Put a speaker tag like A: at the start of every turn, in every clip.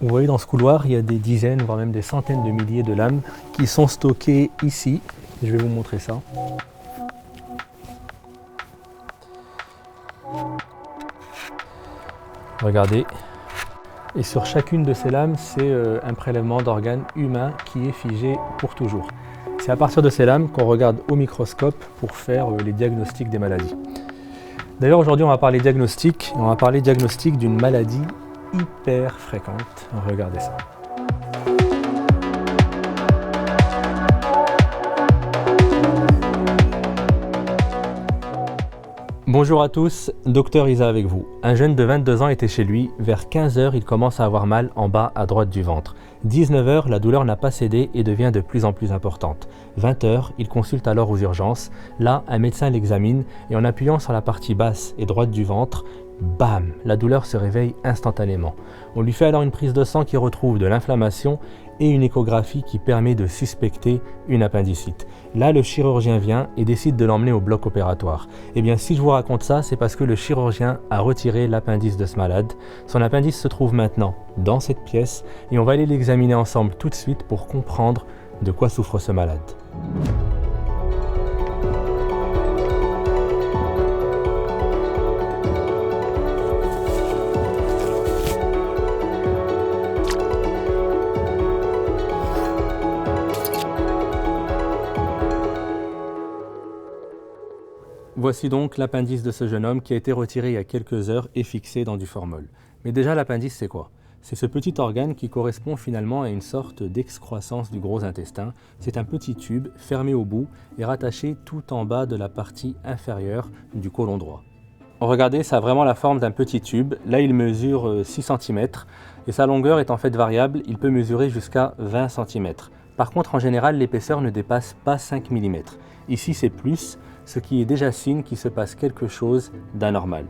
A: Vous voyez, dans ce couloir, il y a des dizaines, voire même des centaines de milliers de lames qui sont stockées ici. Je vais vous montrer ça. Regardez. Et sur chacune de ces lames, c'est un prélèvement d'organes humains qui est figé pour toujours. C'est à partir de ces lames qu'on regarde au microscope pour faire les diagnostics des maladies. D'ailleurs, aujourd'hui, on va parler diagnostic. On va parler diagnostic d'une maladie hyper fréquente. Regardez ça. Bonjour à tous, Docteur Isa avec vous. Un jeune de 22 ans était chez lui. Vers 15 h, il commence à avoir mal en bas à droite du ventre. 19 h, la douleur n'a pas cédé et devient de plus en plus importante. 20 h, il consulte alors aux urgences. Là, un médecin l'examine et en appuyant sur la partie basse et droite du ventre, bam, la douleur se réveille instantanément. On lui fait alors une prise de sang qui retrouve de l'inflammation et une échographie qui permet de suspecter une appendicite. Là, le chirurgien vient et décide de l'emmener au bloc opératoire. Eh bien, si je vous raconte ça, c'est parce que le chirurgien a retiré l'appendice de ce malade. Son appendice se trouve maintenant dans cette pièce et on va aller l'examiner ensemble tout de suite pour comprendre de quoi souffre ce malade. Voici donc l'appendice de ce jeune homme qui a été retiré il y a quelques heures et fixé dans du formol. Mais déjà, l'appendice, c'est quoi? C'est ce petit organe qui correspond finalement à une sorte d'excroissance du gros intestin. C'est un petit tube fermé au bout et rattaché tout en bas de la partie inférieure du côlon droit. Regardez, ça a vraiment la forme d'un petit tube. Là, il mesure 6 cm et sa longueur est en fait variable. Il peut mesurer jusqu'à 20 cm. Par contre, en général, l'épaisseur ne dépasse pas 5 mm. Ici, c'est plus, ce qui est déjà signe qu'il se passe quelque chose d'anormal.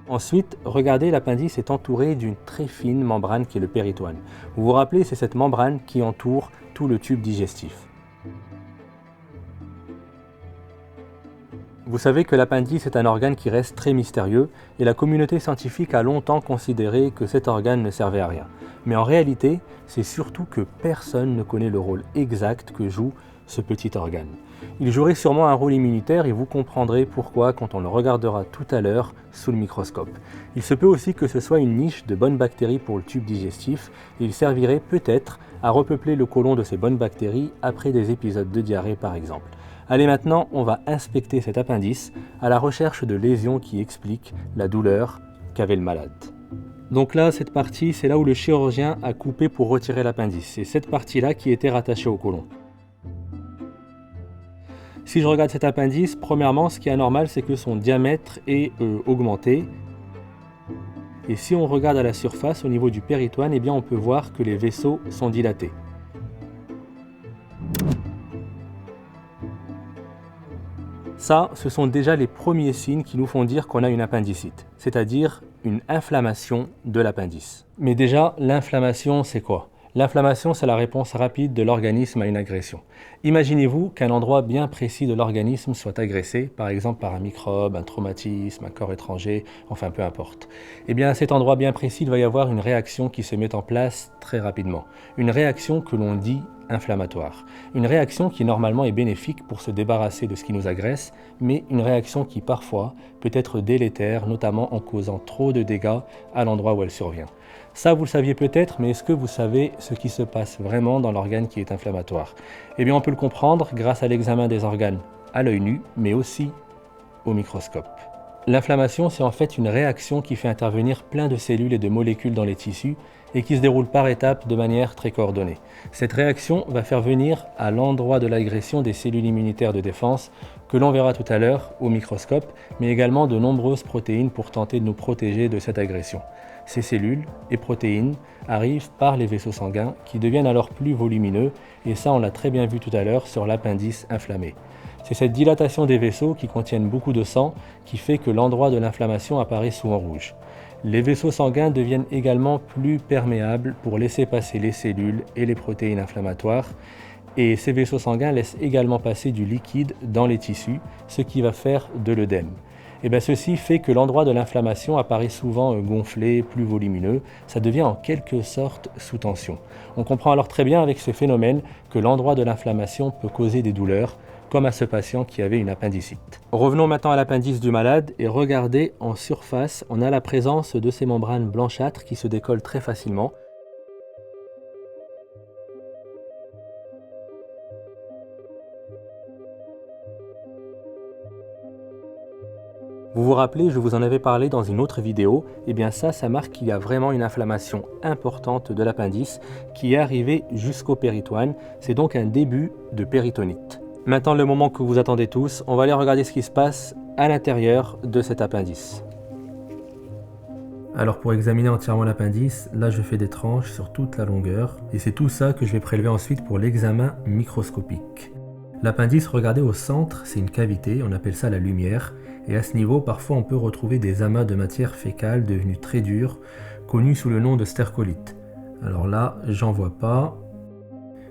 A: Ensuite, regardez, l'appendice est entouré d'une très fine membrane qui est le péritoine. Vous vous rappelez, c'est cette membrane qui entoure tout le tube digestif. Vous savez que l'appendice est un organe qui reste très mystérieux et la communauté scientifique a longtemps considéré que cet organe ne servait à rien. Mais en réalité, c'est surtout que personne ne connaît le rôle exact que joue ce petit organe. Il jouerait sûrement un rôle immunitaire et vous comprendrez pourquoi quand on le regardera tout à l'heure sous le microscope. Il se peut aussi que ce soit une niche de bonnes bactéries pour le tube digestif et il servirait peut-être à repeupler le côlon de ces bonnes bactéries après des épisodes de diarrhée par exemple. Allez, maintenant, on va inspecter cet appendice à la recherche de lésions qui expliquent la douleur qu'avait le malade. Donc là, cette partie, c'est là où le chirurgien a coupé pour retirer l'appendice. C'est cette partie-là qui était rattachée au côlon. Si je regarde cet appendice, premièrement, ce qui est anormal, c'est que son diamètre est augmenté. Et si on regarde à la surface, au niveau du péritoine, eh bien, on peut voir que les vaisseaux sont dilatés. Ça, ce sont déjà les premiers signes qui nous font dire qu'on a une appendicite, c'est-à-dire une inflammation de l'appendice. Mais déjà, l'inflammation, c'est quoi? L'inflammation, c'est la réponse rapide de l'organisme à une agression. Imaginez-vous qu'un endroit bien précis de l'organisme soit agressé, par exemple par un microbe, un traumatisme, un corps étranger, enfin peu importe. Eh bien, à cet endroit bien précis, il va y avoir une réaction qui se met en place très rapidement. Une réaction que l'on dit inflammatoire. Une réaction qui normalement est bénéfique pour se débarrasser de ce qui nous agresse, mais une réaction qui parfois peut être délétère, notamment en causant trop de dégâts à l'endroit où elle survient. Ça, vous le saviez peut-être, mais est-ce que vous savez ce qui se passe vraiment dans l'organe qui est inflammatoire? Eh bien, on peut le comprendre grâce à l'examen des organes à l'œil nu, mais aussi au microscope. L'inflammation, c'est en fait une réaction qui fait intervenir plein de cellules et de molécules dans les tissus et qui se déroule par étapes de manière très coordonnée. Cette réaction va faire venir à l'endroit de l'agression des cellules immunitaires de défense que l'on verra tout à l'heure au microscope, mais également de nombreuses protéines pour tenter de nous protéger de cette agression. Ces cellules et protéines arrivent par les vaisseaux sanguins qui deviennent alors plus volumineux et ça on l'a très bien vu tout à l'heure sur l'appendice inflammé. C'est cette dilatation des vaisseaux qui contiennent beaucoup de sang qui fait que l'endroit de l'inflammation apparaît souvent rouge. Les vaisseaux sanguins deviennent également plus perméables pour laisser passer les cellules et les protéines inflammatoires et ces vaisseaux sanguins laissent également passer du liquide dans les tissus, ce qui va faire de l'œdème. Et bien ceci fait que l'endroit de l'inflammation apparaît souvent gonflé, plus volumineux, ça devient en quelque sorte sous tension. On comprend alors très bien avec ce phénomène que l'endroit de l'inflammation peut causer des douleurs, comme à ce patient qui avait une appendicite. Revenons maintenant à l'appendice du malade et regardez en surface, on a la présence de ces membranes blanchâtres qui se décollent très facilement. Vous vous rappelez, je vous en avais parlé dans une autre vidéo, et bien ça marque qu'il y a vraiment une inflammation importante de l'appendice qui est arrivée jusqu'au péritoine. C'est donc un début de péritonite. Maintenant, le moment que vous attendez tous, on va aller regarder ce qui se passe à l'intérieur de cet appendice. Alors pour examiner entièrement l'appendice, là je fais des tranches sur toute la longueur, et c'est tout ça que je vais prélever ensuite pour l'examen microscopique. L'appendice, regardez au centre, c'est une cavité, on appelle ça la lumière. Et à ce niveau, parfois on peut retrouver des amas de matière fécale devenus très durs, connus sous le nom de stercolite. Alors là, j'en vois pas.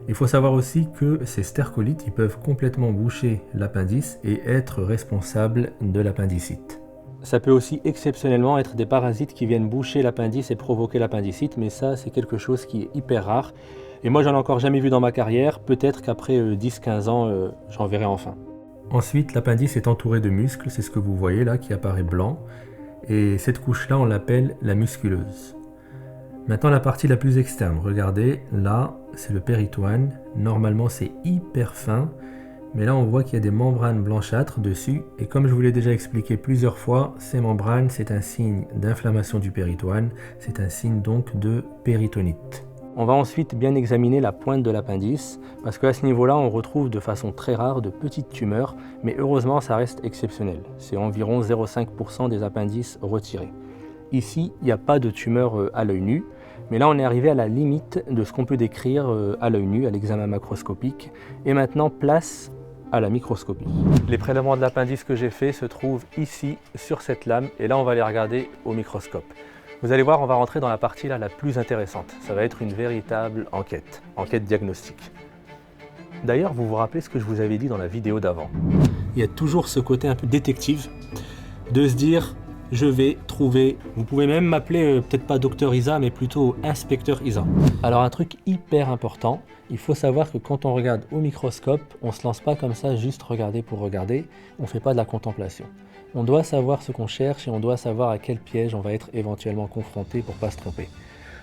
A: Il faut savoir aussi que ces stercolites, ils peuvent complètement boucher l'appendice et être responsables de l'appendicite. Ça peut aussi exceptionnellement être des parasites qui viennent boucher l'appendice et provoquer l'appendicite, mais ça c'est quelque chose qui est hyper rare. Et moi j'en ai encore jamais vu dans ma carrière, peut-être qu'après 10-15 ans, j'en verrai enfin. Ensuite, l'appendice est entouré de muscles, c'est ce que vous voyez là qui apparaît blanc. Et cette couche-là, on l'appelle la musculeuse. Maintenant, la partie la plus externe, regardez, là, c'est le péritoine. Normalement, c'est hyper fin, mais là, on voit qu'il y a des membranes blanchâtres dessus. Et comme je vous l'ai déjà expliqué plusieurs fois, ces membranes, c'est un signe d'inflammation du péritoine, c'est un signe donc de péritonite. On va ensuite bien examiner la pointe de l'appendice, parce qu'à ce niveau-là, on retrouve de façon très rare de petites tumeurs, mais heureusement, ça reste exceptionnel. C'est environ 0,5% des appendices retirés. Ici, il n'y a pas de tumeur à l'œil nu, mais là, on est arrivé à la limite de ce qu'on peut décrire à l'œil nu, à l'examen macroscopique. Et maintenant, place à la microscopie. Les prélèvements de l'appendice que j'ai fait se trouvent ici, sur cette lame, et là, on va les regarder au microscope. Vous allez voir, on va rentrer dans la partie là, la plus intéressante. Ça va être une véritable enquête diagnostique. D'ailleurs, vous vous rappelez ce que je vous avais dit dans la vidéo d'avant. Il y a toujours ce côté un peu détective de se dire, je vais trouver, vous pouvez même m'appeler peut-être pas docteur Isa, mais plutôt inspecteur Isa. Alors un truc hyper important, il faut savoir que quand on regarde au microscope, on ne se lance pas comme ça, juste regarder pour regarder, on ne fait pas de la contemplation. On doit savoir ce qu'on cherche et on doit savoir à quel piège on va être éventuellement confronté pour ne pas se tromper.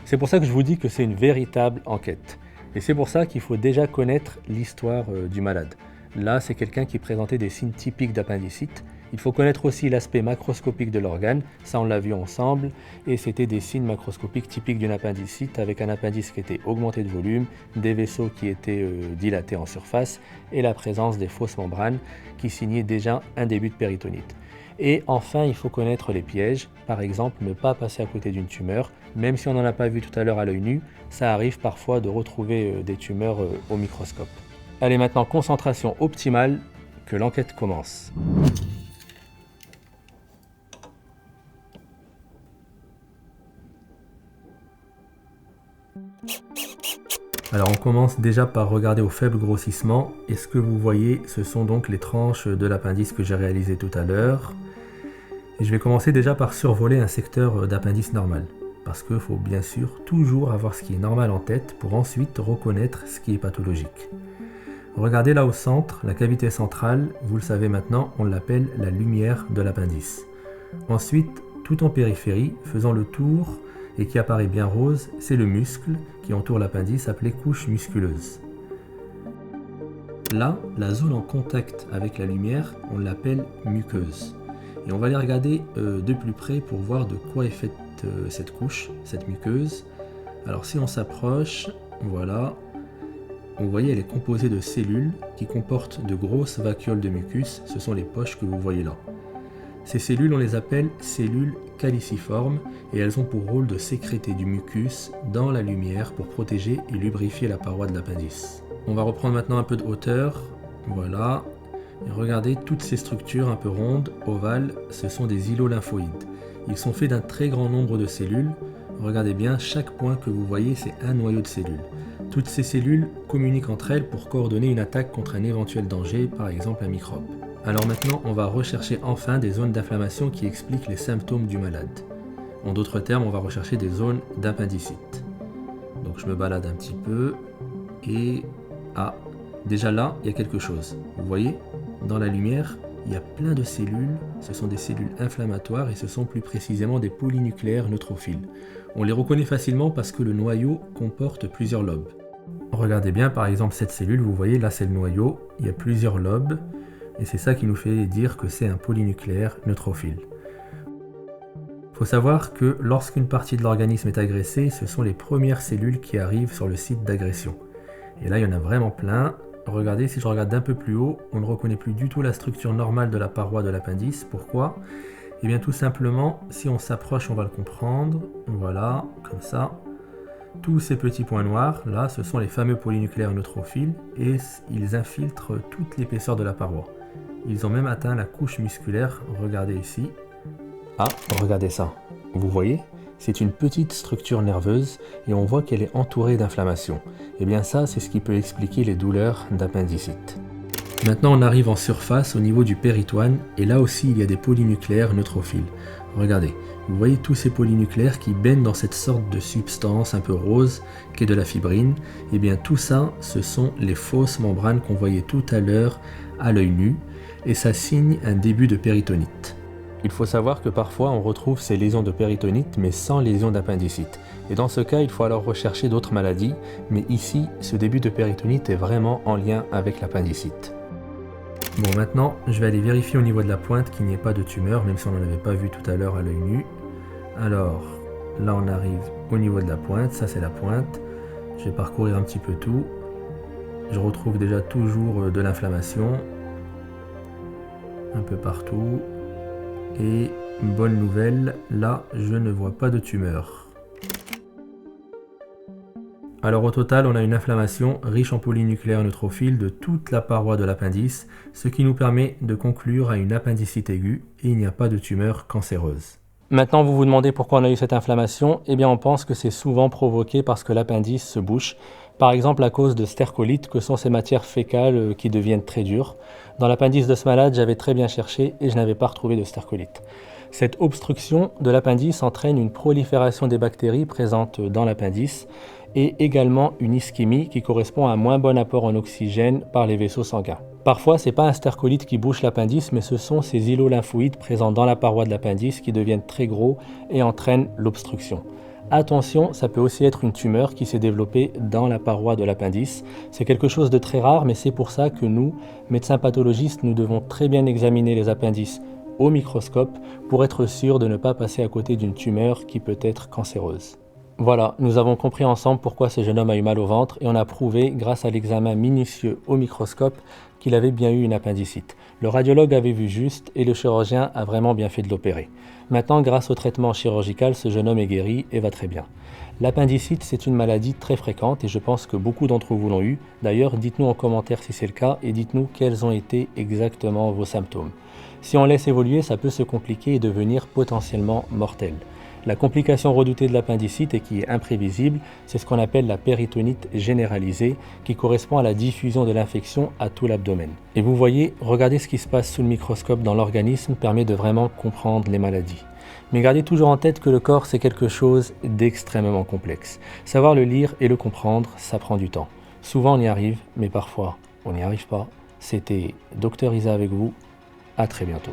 A: C'est pour ça que je vous dis que c'est une véritable enquête. Et c'est pour ça qu'il faut déjà connaître l'histoire du malade. Là, c'est quelqu'un qui présentait des signes typiques d'appendicite. Il faut connaître aussi l'aspect macroscopique de l'organe, ça on l'a vu ensemble, et c'était des signes macroscopiques typiques d'une appendicite avec un appendice qui était augmenté de volume, des vaisseaux qui étaient dilatés en surface, et la présence des fausses membranes qui signaient déjà un début de péritonite. Et enfin, il faut connaître les pièges, par exemple ne pas passer à côté d'une tumeur, même si on n'en a pas vu tout à l'heure à l'œil nu, ça arrive parfois de retrouver des tumeurs au microscope. Allez maintenant, concentration optimale, que l'enquête commence. Alors on commence déjà par regarder au faible grossissement, et ce que vous voyez, ce sont donc les tranches de l'appendice que j'ai réalisées tout à l'heure. Et je vais commencer déjà par survoler un secteur d'appendice normal, parce qu'il faut bien sûr toujours avoir ce qui est normal en tête pour ensuite reconnaître ce qui est pathologique. Regardez là au centre, la cavité centrale, vous le savez maintenant, on l'appelle la lumière de l'appendice. Ensuite, tout en périphérie, faisant le tour, et qui apparaît bien rose, c'est le muscle qui entoure l'appendice appelé couche musculeuse. Là, la zone en contact avec la lumière, on l'appelle muqueuse. Et on va aller regarder de plus près pour voir de quoi est faite cette couche, cette muqueuse. Alors si on s'approche, voilà, vous voyez elle est composée de cellules qui comportent de grosses vacuoles de mucus, ce sont les poches que vous voyez là. Ces cellules, on les appelle cellules caliciformes et elles ont pour rôle de sécréter du mucus dans la lumière pour protéger et lubrifier la paroi de l'appendice. On va reprendre maintenant un peu de hauteur, voilà, et regardez toutes ces structures un peu rondes, ovales, ce sont des îlots lymphoïdes. Ils sont faits d'un très grand nombre de cellules, regardez bien, chaque point que vous voyez c'est un noyau de cellules. Toutes ces cellules communiquent entre elles pour coordonner une attaque contre un éventuel danger, par exemple un microbe. Alors maintenant, on va rechercher enfin des zones d'inflammation qui expliquent les symptômes du malade. En d'autres termes, on va rechercher des zones d'appendicite. Donc je me balade un petit peu et... Ah, déjà là, il y a quelque chose. Vous voyez, dans la lumière, il y a plein de cellules. Ce sont des cellules inflammatoires et ce sont plus précisément des polynucléaires neutrophiles. On les reconnaît facilement parce que le noyau comporte plusieurs lobes. Regardez bien, par exemple, cette cellule, vous voyez, là c'est le noyau, il y a plusieurs lobes. Et c'est ça qui nous fait dire que c'est un polynucléaire neutrophile. Il faut savoir que lorsqu'une partie de l'organisme est agressée, ce sont les premières cellules qui arrivent sur le site d'agression. Et là, il y en a vraiment plein. Regardez, si je regarde d'un peu plus haut, on ne reconnaît plus du tout la structure normale de la paroi de l'appendice. Pourquoi? Eh bien tout simplement, si on s'approche, on va le comprendre. Voilà, comme ça. Tous ces petits points noirs, là, ce sont les fameux polynucléaires neutrophiles et ils infiltrent toute l'épaisseur de la paroi. Ils ont même atteint la couche musculaire, regardez ici. Ah, regardez ça. Vous voyez? C'est une petite structure nerveuse et on voit qu'elle est entourée d'inflammation. Et bien ça, c'est ce qui peut expliquer les douleurs d'appendicite. Maintenant, on arrive en surface au niveau du péritoine et là aussi, il y a des polynucléaires neutrophiles. Regardez, vous voyez tous ces polynucléaires qui baignent dans cette sorte de substance un peu rose qu'est de la fibrine. Et bien tout ça, ce sont les fausses membranes qu'on voyait tout à l'heure à l'œil nu et ça signe un début de péritonite. Il faut savoir que parfois on retrouve ces lésions de péritonite mais sans lésions d'appendicite. Et dans ce cas, il faut alors rechercher d'autres maladies, mais ici, ce début de péritonite est vraiment en lien avec l'appendicite. Bon, maintenant, je vais aller vérifier au niveau de la pointe qu'il n'y ait pas de tumeur, même si on n'en avait pas vu tout à l'heure à l'œil nu. Alors, là on arrive au niveau de la pointe, ça c'est la pointe. Je vais parcourir un petit peu tout. Je retrouve déjà toujours de l'inflammation, un peu partout. Et bonne nouvelle, là je ne vois pas de tumeur. Alors au total, on a une inflammation riche en polynucléaires neutrophiles de toute la paroi de l'appendice, ce qui nous permet de conclure à une appendicite aiguë et il n'y a pas de tumeur cancéreuse. Maintenant, vous vous demandez pourquoi on a eu cette inflammation. Eh bien, on pense que c'est souvent provoqué parce que l'appendice se bouche, par exemple à cause de stercolytes, que sont ces matières fécales qui deviennent très dures. Dans l'appendice de ce malade, j'avais très bien cherché et je n'avais pas retrouvé de stercolytes. Cette obstruction de l'appendice entraîne une prolifération des bactéries présentes dans l'appendice et également une ischémie qui correspond à un moins bon apport en oxygène par les vaisseaux sanguins. Parfois, ce n'est pas un stercolyte qui bouche l'appendice, mais ce sont ces îlots lymphoïdes présents dans la paroi de l'appendice qui deviennent très gros et entraînent l'obstruction. Attention, ça peut aussi être une tumeur qui s'est développée dans la paroi de l'appendice. C'est quelque chose de très rare, mais c'est pour ça que nous, médecins pathologistes, nous devons très bien examiner les appendices au microscope pour être sûr de ne pas passer à côté d'une tumeur qui peut être cancéreuse. Voilà, nous avons compris ensemble pourquoi ce jeune homme a eu mal au ventre et on a prouvé, grâce à l'examen minutieux au microscope, qu'il avait bien eu une appendicite. Le radiologue avait vu juste et le chirurgien a vraiment bien fait de l'opérer. Maintenant, grâce au traitement chirurgical, ce jeune homme est guéri et va très bien. L'appendicite, c'est une maladie très fréquente et je pense que beaucoup d'entre vous l'ont eu. D'ailleurs, dites-nous en commentaire si c'est le cas et dites-nous quels ont été exactement vos symptômes. Si on laisse évoluer, ça peut se compliquer et devenir potentiellement mortel. La complication redoutée de l'appendicite et qui est imprévisible, c'est ce qu'on appelle la péritonite généralisée, qui correspond à la diffusion de l'infection à tout l'abdomen. Et vous voyez, regardez ce qui se passe sous le microscope dans l'organisme permet de vraiment comprendre les maladies. Mais gardez toujours en tête que le corps, c'est quelque chose d'extrêmement complexe. Savoir le lire et le comprendre, ça prend du temps. Souvent on y arrive, mais parfois on n'y arrive pas. C'était Dr Isa avec vous. À très bientôt.